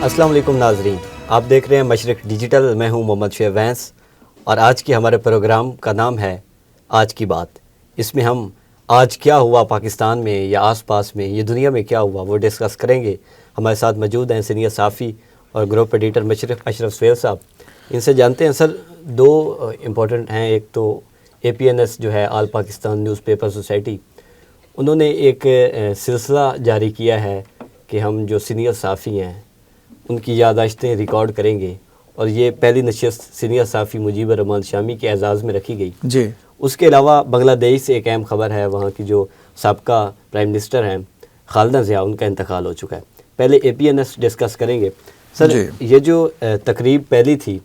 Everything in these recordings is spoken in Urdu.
السلام علیکم ناظرین، آپ دیکھ رہے ہیں مشرق ڈیجیٹل. میں ہوں محمد شعیب وینس اور آج کی ہمارے پروگرام کا نام ہے آج کی بات. اس میں ہم آج کیا ہوا پاکستان میں یا آس پاس میں، یہ دنیا میں کیا ہوا وہ ڈسکس کریں گے. ہمارے ساتھ موجود ہیں سینئر صحافی اور گروپ ایڈیٹر مشرق اشرف سہیل صاحب. ان سے جانتے ہیں سر، دو امپورٹنٹ ہیں. ایک تو APNS جو ہے آل پاکستان نیوز پیپر سوسائٹی، انہوں نے ایک سلسلہ جاری کیا ہے کہ ہم جو سینئر صحافی ہیں ان کی یادداشتیں ریکارڈ کریں گے، اور یہ پہلی نشست سینئر صحافی مجیب الرحمان شامی کے اعزاز میں رکھی گئی. جی. اس کے علاوہ بنگلہ دیش سے ایک اہم خبر ہے، وہاں کی جو سابقہ پرائم منسٹر ہیں خالدہ ضیاء، ان کا انتقال ہو چکا ہے. پہلے APNS ڈسکس کریں گے. سر جی. یہ جو تقریب پہلی تھی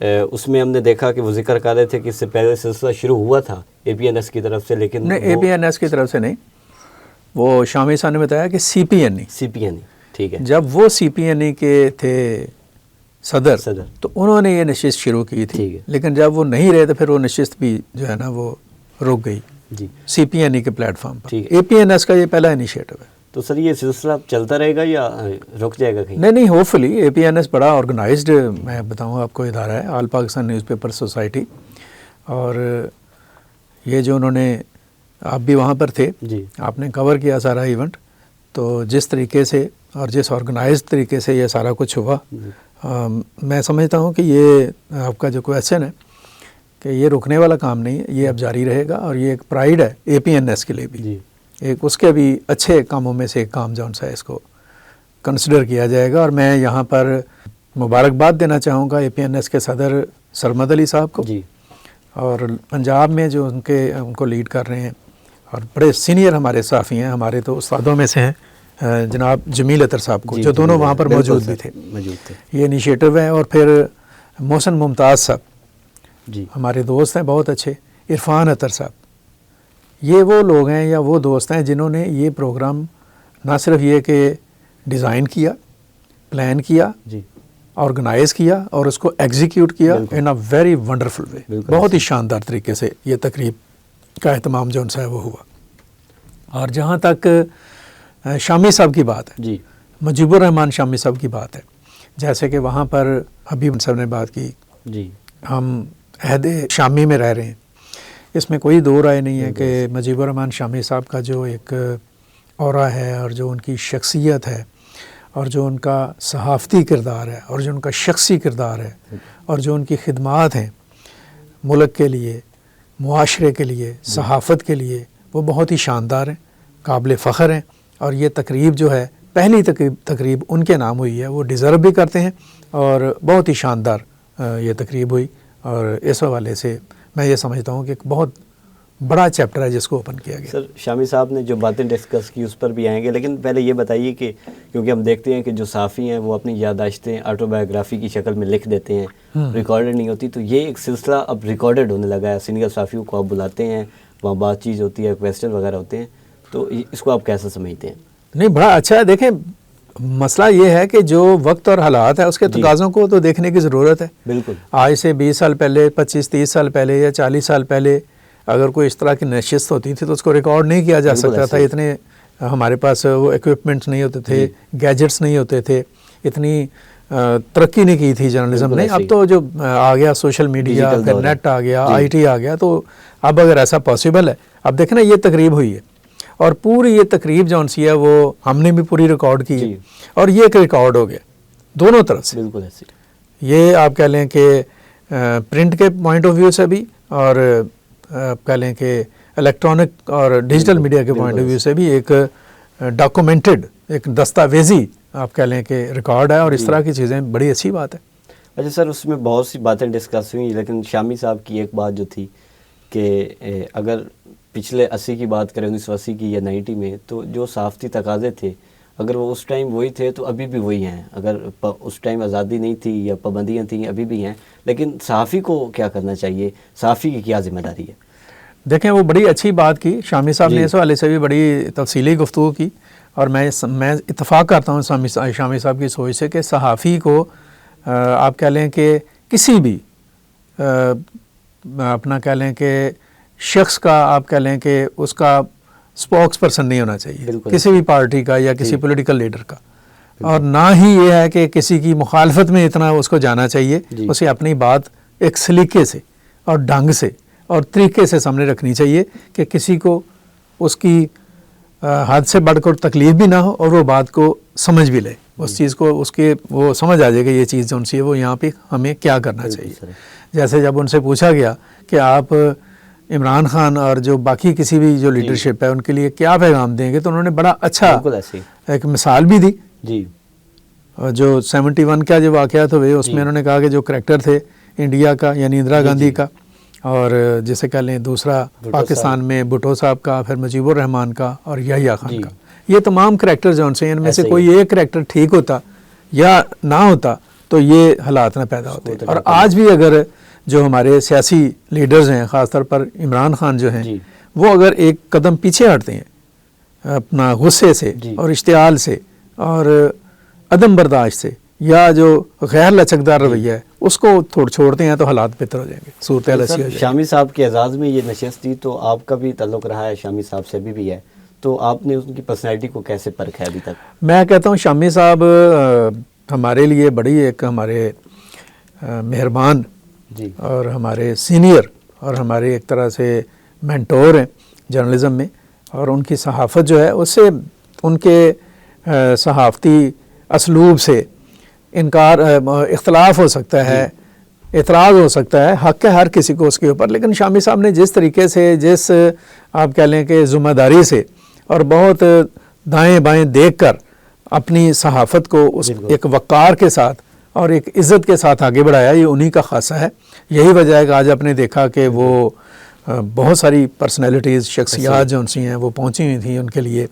اس میں ہم نے دیکھا کہ وہ ذکر کر رہے تھے کہ اس سے پہلے سلسلہ شروع ہوا تھا APNS کی طرف سے، لیکن نہیں، APNS کی طرف سے نہیں، وہ شامی صاحب نے بتایا کہ CPNE. ٹھیک ہے. جب وہ CPNE کے تھے صدر تو انہوں نے یہ نشست شروع کی تھی، لیکن جب وہ نہیں رہے تو پھر وہ نشست بھی جو ہے نا وہ رک گئی. جی. CPNE کے پلیٹ فارم پر. APNS کا یہ پہلا انیشیٹو ہے. تو سر یہ سلسلہ چلتا رہے گا یا رک جائے گا کہیں؟ نہیں، ہوپفلی APNS بڑا آرگنائزڈ، میں بتاؤں آپ کو، ادارہ ہے، آل پاکستان نیوز پیپر سوسائٹی. اور یہ جو انہوں نے، آپ بھی وہاں پر تھے، جی، آپ نے کور کیا سارا ایونٹ. تو جس طریقے سے اور جس آرگنائزڈ طریقے سے یہ سارا کچھ ہوا، میں سمجھتا ہوں کہ یہ آپ کا جو کویسچن ہے کہ یہ رکنے والا کام نہیں ہے، یہ اب جاری رہے گا. اور یہ ایک پرائیڈ ہے APNS کے لیے بھی. جی. ایک اس کے بھی اچھے کاموں میں سے ایک کام جون سا ہے، اس کو کنسیڈر کیا جائے گا. اور میں یہاں پر مبارکباد دینا چاہوں گا APNS کے صدر سرمد علی صاحب کو. جی. اور پنجاب میں جو ان کو لیڈ کر رہے ہیں اور بڑے سینئر ہمارے صحافی ہیں، ہمارے تو استادوں میں سے ہیں، جناب جمیل اطہر صاحب کو، جو دونوں وہاں پر موجود بھی تھے. یہ انیشیٹو ہے. اور پھر محسن ممتاز صاحب، جی، ہمارے دوست ہیں بہت اچھے. عرفان اطہر صاحب، یہ وہ لوگ ہیں یا وہ دوست ہیں جنہوں نے یہ پروگرام نہ صرف یہ کہ ڈیزائن کیا، پلان کیا، جی، آرگنائز کیا اور اس کو ایگزیکیوٹ کیا ان اے ویری ونڈرفل وے. بہت ہی شاندار طریقے سے یہ تقریب کا اہتمام جو ان سے وہ ہوا. اور جہاں تک شامی صاحب کی بات ہے، جی، مجیب الرحمان شامی صاحب کی بات ہے، جیسے کہ وہاں پر حبیب صاحب نے بات کی، جی، ہم عہد شامی میں رہ رہے ہیں. اس میں کوئی دو رائے نہیں ہے کہ مجیب الرحمان شامی صاحب کا جو ایک اورا ہے اور جو ان کی شخصیت ہے اور جو ان کا صحافتی کردار ہے اور جو ان کا شخصی کردار ہے اور جو ان کی خدمات ہیں ملک کے لیے، معاشرے کے لیے، صحافت کے لیے، وہ بہت ہی شاندار ہیں، قابل فخر ہیں. اور یہ تقریب جو ہے، پہلی تقریب ان کے نام ہوئی ہے، وہ ڈیزرو بھی کرتے ہیں. اور بہت ہی شاندار یہ تقریب ہوئی. اور اس حوالے سے میں یہ سمجھتا ہوں کہ ایک بہت بڑا چیپٹر ہے جس کو اوپن کیا گیا. سر شامی صاحب نے جو باتیں ڈسکس کی اس پر بھی آئیں گے، لیکن پہلے یہ بتائیے کہ کیونکہ ہم دیکھتے ہیں کہ جو صحافی ہیں وہ اپنی یادداشتیں آٹو بایوگرافی کی شکل میں لکھ دیتے ہیں، ریکارڈڈ نہیں ہوتی. تو یہ ایک سلسلہ اب ریکارڈڈ ہونے لگا ہے. سینئر صحافیوں کو آپ بلاتے ہیں، وہاں بات چیت ہوتی ہے، کویسچن وغیرہ ہوتے ہیں. تو اس کو آپ کیسا سمجھتے ہیں؟ نہیں، بڑا اچھا ہے. دیکھیں، مسئلہ یہ ہے کہ جو وقت اور حالات ہے اس کے تقاضوں کو تو دیکھنے کی ضرورت ہے. بالکل. آج سے 20 سال پہلے، 25-30 سال پہلے یا 40 سال پہلے اگر کوئی اس طرح کی نشست ہوتی تھی تو اس کو ریکارڈ نہیں کیا جا سکتا تھا. اتنے ہمارے پاس وہ ایکوپمنٹس نہیں ہوتے تھے، گیجٹس نہیں ہوتے تھے، اتنی ترقی نہیں کی تھی جرنلزم نے. اب تو جو آ گیا سوشل میڈیا، پھر نیٹ آ گیا، IT آ گیا، تو اب اگر ایسا پاسبل ہے. اب دیکھیں نا، یہ تقریب ہوئی ہے اور پوری یہ تقریب جو سی ہے وہ ہم نے بھی پوری ریکارڈ کی ہے. اور یہ ایک ریکارڈ ہو گیا دونوں طرف سے. بالکل ایسے. یہ آپ کہہ لیں کہ پرنٹ کے پوائنٹ آف ویو سے بھی، اور آپ کہہ لیں کہ الیکٹرانک اور ڈیجیٹل میڈیا کے پوائنٹ آف ویو سے بھی ایک ڈاکومنٹڈ، ایک دستاویزی آپ کہہ لیں کہ ریکارڈ ہے. اور اس طرح کی چیزیں بڑی اچھی بات ہے. اچھا سر، اس میں بہت سی باتیں ڈسکس ہوئیں، لیکن شامی صاحب کی ایک بات جو تھی کہ اگر پچھلے 80 کی بات کریں، 1980 کی یا 90 میں، تو جو صحافتی تقاضے تھے اگر وہ اس ٹائم وہی تھے تو ابھی بھی وہی ہیں. اگر اس ٹائم آزادی نہیں تھی یا پابندیاں تھیں، ابھی بھی ہیں. لیکن صحافی کو کیا کرنا چاہیے؟ صحافی کی کیا ذمہ داری ہے؟ دیکھیں، وہ بڑی اچھی بات کی شامی صاحب نے، اس حوالے سے بھی بڑی تفصیلی گفتگو کی. اور میں اتفاق کرتا ہوں شامی صاحب کی سوچ سے کہ صحافی کو آپ کہہ لیں کہ کسی بھی اپنا کہہ لیں کہ شخص کا، آپ کہہ لیں کہ اس کا اسپوکس پرسن نہیں ہونا چاہیے، کسی بھی پارٹی کا یا کسی پولیٹیکل لیڈر کا. اور نہ ہی یہ ہے کہ کسی کی مخالفت میں اتنا اس کو جانا چاہیے. اسے اپنی بات ایک سلیقے سے اور ڈھنگ سے اور طریقے سے سامنے رکھنی چاہیے کہ کسی کو اس کی حد سے بڑھ کر تکلیف بھی نہ ہو اور وہ بات کو سمجھ بھی لے, اس چیز کو اس کے وہ سمجھ آ جائے کہ یہ چیز جو ان سے وہ یہاں پہ ہمیں کیا کرنا چاہیے. جیسے جب ان سے پوچھا گیا کہ آپ عمران خان اور جو باقی کسی بھی جو لیڈرشپ ہے ان کے لیے کیا پیغام دیں گے, تو انہوں نے بڑا اچھا ایک مثال بھی دی. جی, جو 71 کا جو واقعات ہوئے اس میں انہوں نے کہا کہ جو کریکٹر تھے انڈیا کا یعنی اندرا گاندھی کا, اور جیسے کہہ لیں دوسرا پاکستان میں بھٹو صاحب کا, پھر مجیب الرحمان کا اور یحییٰ خان کا, یہ تمام کریکٹر جو ان سے ان میں سے کوئی ایک کریکٹر ٹھیک ہوتا یا نہ ہوتا تو یہ حالات نہ پیدا ہوتے. اور آج بھی اگر جو ہمارے سیاسی لیڈرز ہیں, خاص طور پر عمران خان جو ہیں, وہ اگر ایک قدم پیچھے ہٹتے ہیں اپنا غصے سے اور اشتعال سے اور عدم برداشت سے یا جو غیر لچکدار رویہ ہے اس کو چھوڑتے ہیں تو حالات بہتر ہو جائیں گے, صورتحال اچھی ہو جائے گی. شامی صاحب کے اعزاز میں یہ نشست تھی, تو آپ کا بھی تعلق رہا ہے شامی صاحب سے بھی ہے, تو آپ نے ان کی پرسنالٹی کو کیسے پرکھا ہے ابھی تک؟ میں کہتا ہوں شامی صاحب ہمارے لیے بڑی ایک ہمارے مہربان اور ہمارے سینئر اور ہمارے ایک طرح سے مینٹور ہیں جرنلزم میں, اور ان کی صحافت جو ہے اس سے ان کے صحافتی اسلوب سے انکار اختلاف ہو سکتا ہے, اعتراض ہو سکتا ہے, حق ہے ہر کسی کو اس کے اوپر, لیکن شامی صاحب نے جس طریقے سے, جس آپ کہہ لیں کہ ذمہ داری سے اور بہت دائیں بائیں دیکھ کر اپنی صحافت کو اس ایک وقار کے ساتھ اور ایک عزت کے ساتھ آگے بڑھایا, یہ انہی کا خاصہ ہے. یہی وجہ ہے کہ آج آپ نے دیکھا کہ وہ بہت ساری پرسنالٹیز, شخصیات جو ان سی ہیں وہ پہنچی ہوئی تھیں ان کے لیے,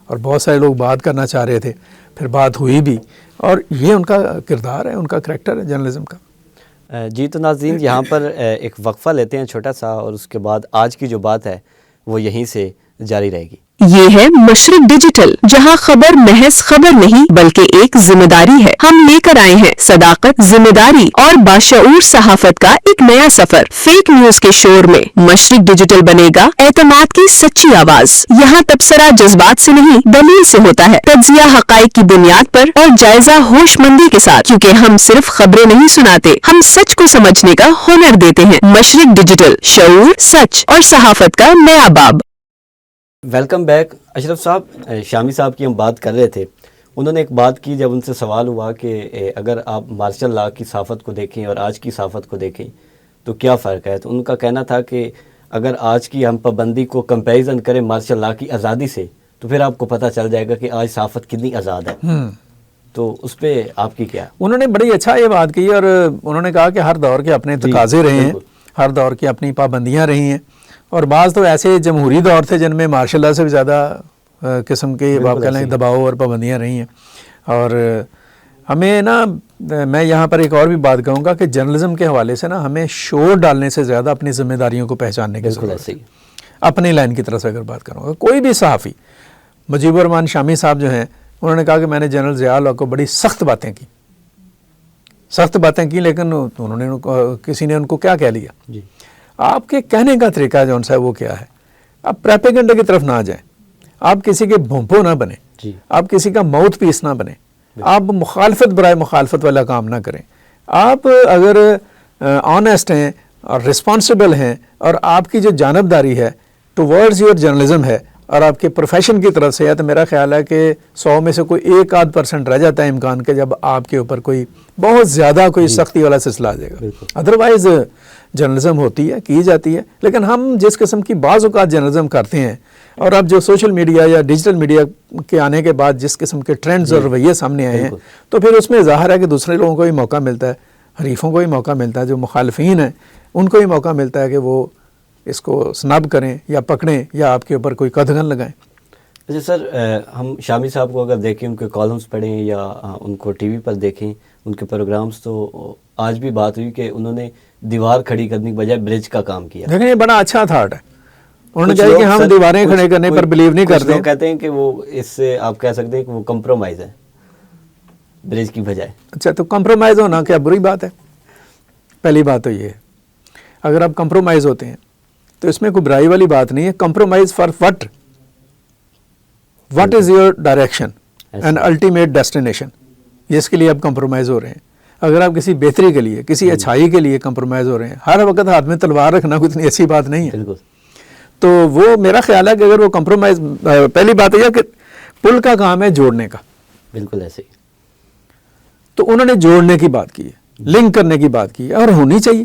اور بہت سارے لوگ بات کرنا چاہ رہے تھے, پھر بات ہوئی بھی, اور یہ ان کا کردار ہے, ان کا کریکٹر ہے جرنلزم کا. جی تو ناظرین, یہاں پر ایک وقفہ لیتے ہیں چھوٹا سا, اور اس کے بعد آج کی جو بات ہے وہ یہیں سے جاری رہے گی. یہ ہے مشرق ڈیجیٹل, جہاں خبر محض خبر نہیں بلکہ ایک ذمہ داری ہے. ہم لے کر آئے ہیں صداقت, ذمہ داری اور باشعور صحافت کا ایک نیا سفر. فیک نیوز کے شور میں مشرق ڈیجیٹل بنے گا اعتماد کی سچی آواز. یہاں تبصرہ جذبات سے نہیں دلیل سے ہوتا ہے, تجزیہ حقائق کی بنیاد پر اور جائزہ ہوش مندی کے ساتھ, کیونکہ ہم صرف خبریں نہیں سناتے, ہم سچ کو سمجھنے کا ہنر دیتے ہیں. مشرق ڈیجیٹل, شعور, سچ اور صحافت کا نیا باب. Welcome back. اشرف صاحب, شامی صاحب کی ہم بات کر رہے تھے, انہوں نے ایک بات کی جب ان سے سوال ہوا کہ اگر آپ مارشل لاء کی صحافت کو دیکھیں اور آج کی صحافت کو دیکھیں تو کیا فرق ہے, تو ان کا کہنا تھا کہ اگر آج کی ہم پابندی کو کمپیریزن کریں مارشل لاء کی آزادی سے تو پھر آپ کو پتہ چل جائے گا کہ آج صحافت کتنی آزاد ہے. تو اس پہ آپ کی کیا؟ انہوں نے بڑی اچھا یہ بات کی, اور انہوں نے کہا کہ ہر دور کے اپنے تقاضے رہے ہیں, ہر دور کی اپنی پابندیاں رہی ہیں, اور بعض تو ایسے جمہوری دور تھے جن میں مارشل لاء سے بھی زیادہ قسم کے دباؤ اور پابندیاں رہی ہیں. اور ہمیں نا, میں یہاں پر ایک اور بھی بات کہوں گا کہ جرنلزم کے حوالے سے نا ہمیں شور ڈالنے سے زیادہ اپنی ذمہ داریوں کو پہچاننے کی ضرورت ہے. اپنی لائن کی طرف سے اگر بات کروں گا, کوئی بھی صحافی, مجیب الرحمان شامی صاحب جو ہیں, انہوں نے کہا کہ میں نے جنرل ضیاء الحق کو بڑی سخت باتیں کی, لیکن انہوں نے کسی نے ان کو کیا کہہ لیا. آپ کے کہنے کا طریقہ جو ہے وہ کیا ہے, آپ پریپیگنڈا کی طرف نہ جائیں, آپ کسی کے بھونپو نہ بنیں, آپ کسی کا ماؤتھ پیس نہ بنیں, آپ مخالفت برائے مخالفت والا کام نہ کریں. آپ اگر آنیسٹ ہیں اور رسپانسبل ہیں اور آپ کی جو جانبداری ہے ٹورڈز یور جرنلزم ہے اور آپ کے پروفیشن کی طرف سے ہے, تو میرا خیال ہے کہ 100 میں سے کوئی 1-8% رہ جاتا ہے امکان کہ جب آپ کے اوپر کوئی بہت زیادہ کوئی سختی والا سلسلہ آ جائے گا. ادروائز جرنلزم ہوتی ہے, کی جاتی ہے, لیکن ہم جس قسم کی بعض اوقات جرنلزم کرتے ہیں, اور اب جو سوشل میڈیا یا ڈیجیٹل میڈیا کے آنے کے بعد جس قسم کے ٹرینڈز اور رویے سامنے آئے ہیں, تو پھر اس میں ظاہر ہے کہ دوسرے لوگوں کو بھی موقع ملتا ہے, حریفوں کو بھی موقع ملتا ہے, جو مخالفین ہیں ان کو بھی موقع ملتا ہے کہ وہ اس کو سنب کریں یا پکڑیں یا آپ کے اوپر کوئی قدغن لگائیں. اچھا سر, ہم شامی صاحب کو اگر دیکھیں, ان کے کالمز پڑھیں یا ان کو ٹی وی پر دیکھیں, ان کے پروگرامز, تو آج بھی بات ہوئی کہ انہوں نے دیوار کھڑی کرنے کے بجائے برج کا کام کیا. دیکھیں یہ بڑا اچھا تھاٹ ہے. انہوں نے کہا کہ ہم دیواریں کھڑے کرنے پر بلیو نہیں کرتے. لوگ کہتے ہیں کہ وہ اس سے آپ کہہ سکتے ہیں کہ وہ کمپرومائز ہے برج کی بجائے. اچھا, تو کمپرومائز ہونا کیا بری بات ہے؟ پہلی بات تو یہ ہے, اگر آپ کمپرومائز ہوتے ہیں تو اس میں کوئی برائی والی بات نہیں ہے. Compromise for what is your direction and ultimate destination. یہ اس کے لیے آپ کمپرومائز ہو رہے ہیں. اگر آپ کسی بہتری کے لیے کسی اچھائی کے لیے کمپرومائز ہو رہے ہیں, ہر وقت ہاتھ میں تلوار رکھنا کوئی اتنی اچھی بات نہیں ہے. بالکل. تو وہ میرا خیال ہے کہ اگر وہ کمپرومائز, پہلی بات یہ ہے کہ پل کا کام ہے جوڑنے کا. بالکل ایسے ہی. تو انہوں نے جوڑنے کی بات کی ہے, لنک کرنے کی بات کی ہے, اور ہونی چاہیے,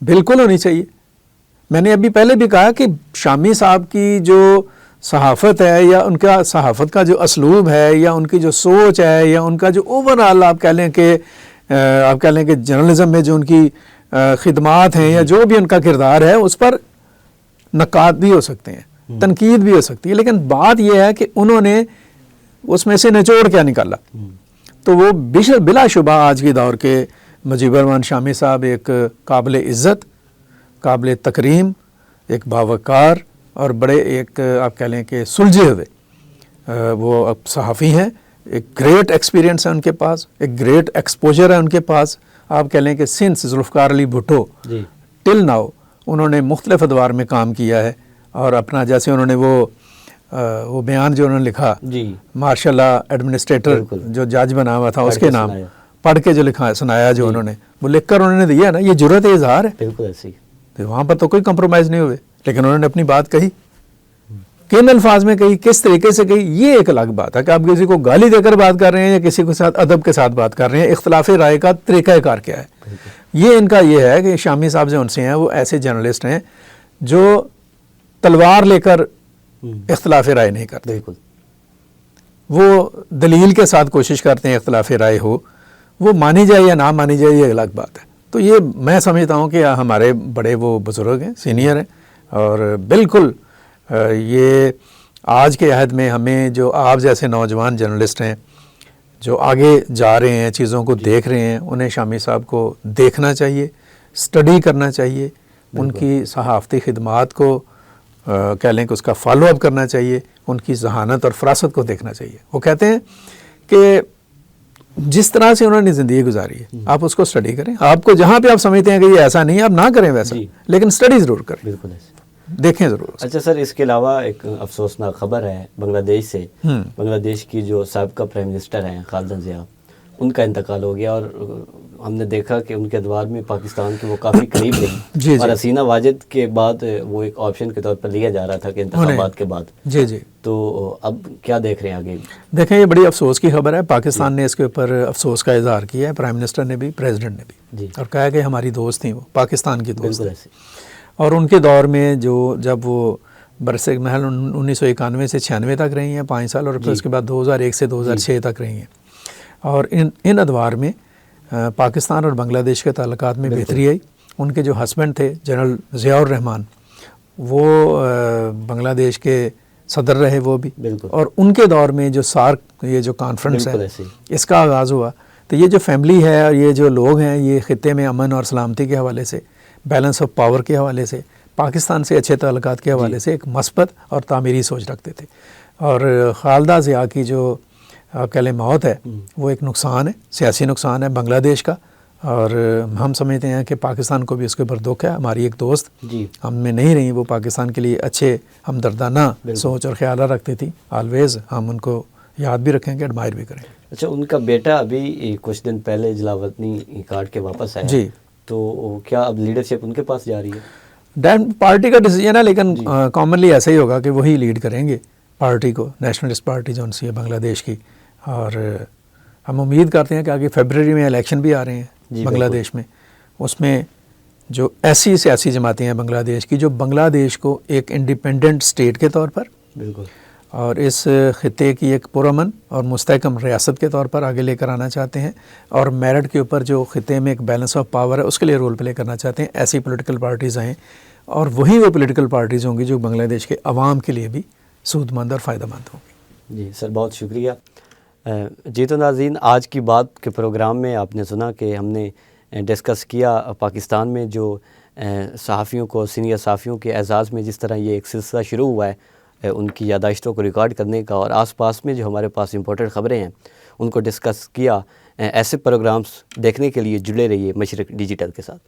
بالکل ہونی چاہیے. میں نے ابھی پہلے بھی کہا کہ شامی صاحب کی جو صحافت ہے, یا ان کا صحافت کا جو اسلوب ہے, یا ان کی جو سوچ ہے, یا ان کا جو اوور آل آپ کہہ لیں کہ جرنلزم میں جو ان کی خدمات ہیں, یا جو بھی ان کا کردار ہے, اس پر نقاد بھی ہو سکتے ہیں, تنقید بھی ہو سکتی ہے, لیکن بات یہ ہے کہ انہوں نے اس میں سے نچوڑ کیا نکالا. تو وہ بلا شبہ آج کے دور کے مجیب الرحمان شامی صاحب ایک قابل عزت, قابل تکریم, ایک باوقار اور بڑے ایک آپ کہہ لیں کہ سلجھے ہوئے وہ صحافی ہیں. ایک گریٹ ایکسپیرینس ہے ان کے پاس, ایک گریٹ ایکسپوجر ہے ان کے پاس. آپ کہہ لیں کہ since Zulfiqar Ali Bhutto till now انہوں نے مختلف ادوار میں کام کیا ہے, اور اپنا جیسے انہوں نے وہ بیان جو انہوں نے لکھا مارشاء اللہ ایڈمنسٹریٹر جو جج بنا ہوا تھا اس کے نام پڑھ کے جو لکھا سنایا جو انہوں نے, وہ لکھ کر انہوں نے دیا نا, یہ جرأت اظہار ہے. بالکل ایسے ہی. وہاں پر تو کوئی کمپرومائز نہیں ہوئے, لیکن انہوں نے اپنی بات کہی, کن الفاظ میں کہی, کس طریقے سے کہی, یہ ایک الگ بات ہے کہ آپ کسی کو گالی دے کر بات کر رہے ہیں یا کسی کے ساتھ ادب کے ساتھ بات کر رہے ہیں. اختلاف رائے کا طریقہ کار کیا ہے, یہ ان کا یہ ہے کہ شامی صاحب جو ان سے ہیں وہ ایسے جرنلسٹ ہیں جو تلوار لے کر اختلاف رائے نہیں کرتے. بالکل. وہ دلیل کے ساتھ کوشش کرتے ہیں اختلاف رائے ہو, وہ مانی جائے یا نہ مانی جائے یہ الگ بات ہے. تو یہ میں سمجھتا ہوں کہ ہمارے بڑے وہ بزرگ ہیں, سینئر ہیں, اور بالکل یہ آج کے عہد میں ہمیں جو آپ جیسے نوجوان جرنلسٹ ہیں جو آگے جا رہے ہیں, چیزوں کو دیکھ رہے ہیں, انہیں شامی صاحب کو دیکھنا چاہیے, اسٹڈی کرنا چاہیے, ان کی صحافتی خدمات کو کہہ لیں کہ اس کا فالو اپ کرنا چاہیے, ان کی ذہانت اور فراست کو دیکھنا چاہیے. وہ کہتے ہیں کہ جس طرح سے انہوں نے زندگی گزاری ہے آپ اس کو اسٹڈی کریں. آپ کو جہاں پہ آپ سمجھتے ہیں کہ یہ ایسا نہیں ہے آپ نہ کریں ویسا, لیکن اسٹڈی ضرور کریں. بالکل ایسے. دیکھیں ضرور. اچھا سر, اس کے علاوہ ایک افسوسناک خبر ہے بنگلہ دیش سے. بنگلہ دیش کی جو سابقہ پرائم منسٹر ہیں خالدہ ضیاء, ان کا انتقال ہو گیا, اور ہم نے دیکھا کہ ان کے ادوار میں پاکستان کے وہ کافی قریب رہی, اور حسینہ واجد کے بعد وہ ایک آپشن کے طور پر لیا جا رہا تھا کہ انتخابات کے بعد. جی. تو اب کیا دیکھ رہے ہیں آگے؟ دیکھیں یہ بڑی افسوس کی خبر ہے. پاکستان نے اس کے اوپر افسوس کا اظہار کیا ہے, پرائم منسٹر نے بھی, پریزیڈنٹ نے بھی, اور کہا کہ ہماری دوست تھیں, وہ پاکستان کی دوست ہیں. اور ان کے دور میں جب وہ برسر محل 1991 سے 96 تک رہی ہیں 5 سال, اور پھر اس کے بعد 2001 سے 2006 تک رہی ہیں. اور ان ادوار میں پاکستان اور بنگلہ دیش کے تعلقات میں بہتری آئی. ان کے جو ہسبینڈ تھے جنرل ضیاء الرحمان, وہ بنگلہ دیش کے صدر رہے وہ بھی, اور ان کے دور میں جو سارک یہ جو کانفرنس ہے اس کا آغاز ہوا. تو یہ جو فیملی ہے اور یہ جو لوگ ہیں یہ خطے میں امن اور سلامتی کے حوالے سے, بیلنس آف پاور کے حوالے سے, پاکستان سے اچھے تعلقات کے حوالے سے ایک مثبت اور تعمیری سوچ رکھتے تھے. اور خالدہ ضیاء کی جو کہہ لیں موت ہے وہ ایک نقصان ہے, سیاسی نقصان ہے بنگلہ دیش کا, اور ہم سمجھتے ہیں کہ پاکستان کو بھی اس کے اوپر دکھ ہے. ہماری ایک دوست ہم میں نہیں رہی, وہ پاکستان کے لیے اچھے ہمدردانہ سوچ اور خیالات رکھتی تھی. آلویز ہم ان کو یاد بھی رکھیں گے, ایڈمائر بھی کریں گے. اچھا, ان کا بیٹا ابھی کچھ دن پہلے جلاوطنی کاٹ کے واپس آیا, جی, تو کیا اب لیڈرشپ ان کے پاس جا رہی ہے؟ پارٹی کا ڈیسیجن ہے, لیکن کامنلی ایسا ہی ہوگا کہ وہی لیڈ کریں گے پارٹی کو, نیشنلسٹ پارٹی جو ان سی ہے بنگلہ دیش کی. اور ہم امید کرتے ہیں کہ آگے فیبرری میں الیکشن بھی آ رہے ہیں بنگلہ دیش میں. اس میں جو ایسی سیاسی جماعتیں ہیں بنگلہ دیش کی جو بنگلہ دیش کو ایک انڈیپینڈنٹ اسٹیٹ کے طور پر اور اس خطے کی ایک پرامن اور مستحکم ریاست کے طور پر آگے لے کر آنا چاہتے ہیں, اور میرٹ کے اوپر جو خطے میں ایک بیلنس آف پاور ہے اس کے لیے رول پلے کرنا چاہتے ہیں. ایسی پولیٹیکل پارٹیز آئیں, اور وہی وہ پولیٹیکل پارٹیز ہوں گی جو بنگلہ دیش کے عوام کے لیے بھی سود مند اور فائدہ مند ہوں گی. جی سر, بہت شکریہ. جی تو ناظرین, آج کی بات کے پروگرام میں آپ نے سنا کہ ہم نے ڈسکس کیا پاکستان میں جو صحافیوں کو, سینئر صحافیوں کے اعزاز میں جس طرح یہ ایک سلسلہ شروع ہوا ہے ان کی یادداشتوں کو ریکارڈ کرنے کا, اور آس پاس میں جو ہمارے پاس امپورٹنٹ خبریں ہیں ان کو ڈسکس کیا. ایسے پروگرامز دیکھنے کے لیے جڑے رہیے مشرق ڈیجیٹل کے ساتھ.